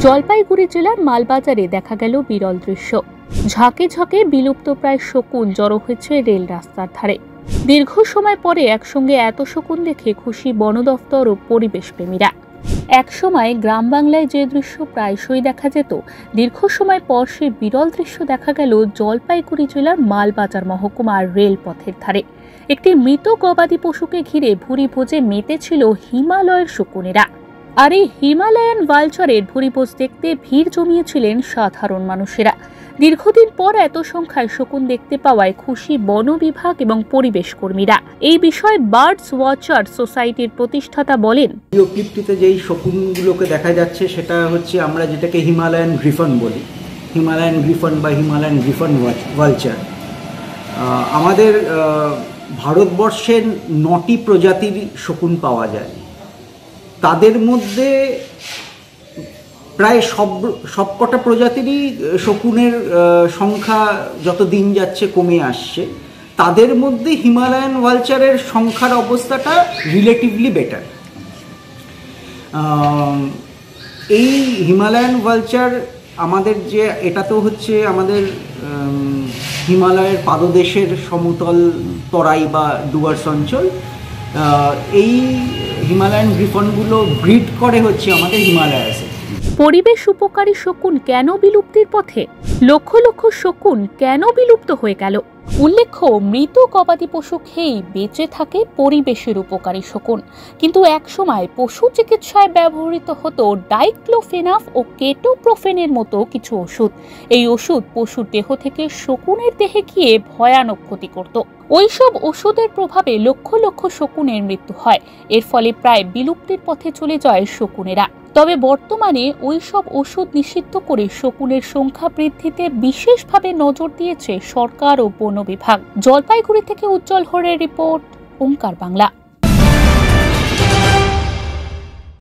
জলপাইগুড়ি জেলার মালবাজারে দেখা গেল বিরল দৃশ্য। ঝাঁকে ঝাঁকে বিলুপ্ত প্রায় শকুন জড়ো হয়েছে রেল রাস্তার ধারে। দীর্ঘ সময় পরে একসঙ্গে এত শকুন দেখে খুশি বন দফতর ও পরিবেশ প্রেমীরা। একসময় গ্রাম বাংলায় যে দৃশ্য প্রায়শই দেখা যেত, দীর্ঘ সময় পর সে বিরল দৃশ্য দেখা গেল জলপাইগুড়ি জেলার মালবাজার মহকুমার রেলপথের ধারে। একটি মৃত গবাদি পশুকে ঘিরে ভুরি ভোজে মেতেছিল হিমালয়ের শকুনেরা। আর এই হিমালয়ান ভালচারের ভুরিভোজ দেখতে ভিড় জমিয়েছিলেন সাধারণ মানুষেরা। দীর্ঘদিন পর এত সংখ্যায় শকুন দেখতে পাওয়ায় খুশি বন বিভাগ এবং পরিবেশ কর্মীরা। এই বিষয়ে বার্ডস ওয়াচার সোসাইটির প্রতিষ্ঠাতা বলেন, ক্লিপটিতে যেই শকুনগুলোকে দেখা যাচ্ছে সেটা হচ্ছে আমরা যেটাকে হিমালয়ান গ্রিফন বলি, হিমালয়ান গ্রিফন বা হিমালয়ান গ্রিফন ভালচার। আমাদের ভারতবর্ষের 9টি প্রজাতির শকুন পাওয়া যায়। তাদের মধ্যে প্রায় সবকটা প্রজাতিরই শকুনের সংখ্যা যত দিন যাচ্ছে কমে আসছে। তাদের মধ্যে হিমালয়ান ভালচারের সংখ্যার অবস্থাটা রিলেটিভলি বেটার। এই হিমালয়ান ভালচার আমাদের যে এটা তো হচ্ছে আমাদের হিমালয়ের পাদদেশের সমতল তরাই বা ডুয়ার্স অঞ্চল। এই হিমালয়ান গ্রিফনগুলো ব্রিড করে হচ্ছে আমাদের হিমালয়াসে। পরিবেশ উপকারী শকুন কেন বিলুপ্তির পথে? লক্ষ লক্ষ শকুন কেন বিলুপ্ত হয়ে গেল? উল্লেখ্য, মৃত গবাদি পশু খেয়েই বেঁচে থাকে পরিবেশের উপকারী শকুন। কিন্তু একসময় পশু চিকিৎসায় ব্যবহৃত হতো ডাইক্লোফেনাক ও কেটোপ্রোফেনের মতো কিছু ওষুধ। এই ওষুধ পশুর দেহ থেকে শকুনের দেহে গিয়ে ভয়ানক ক্ষতি করত। ওইসব ওষুধের প্রভাবে লক্ষ লক্ষ শকুনের মৃত্যু হয়। এর ফলে প্রায় বিলুপ্তির পথে চলে যায় শকুনেরা। তবে বর্তমানে ওইসব ওষুধ নিষিদ্ধ করে শকুনের সংখ্যা বৃদ্ধিতে বিশেষভাবে নজর দিয়েছে সরকার ও বন বিভাগ। জলপাইগুড়ি থেকে উজ্জ্বল হরের রিপোর্ট, ওঙ্কার বাংলা।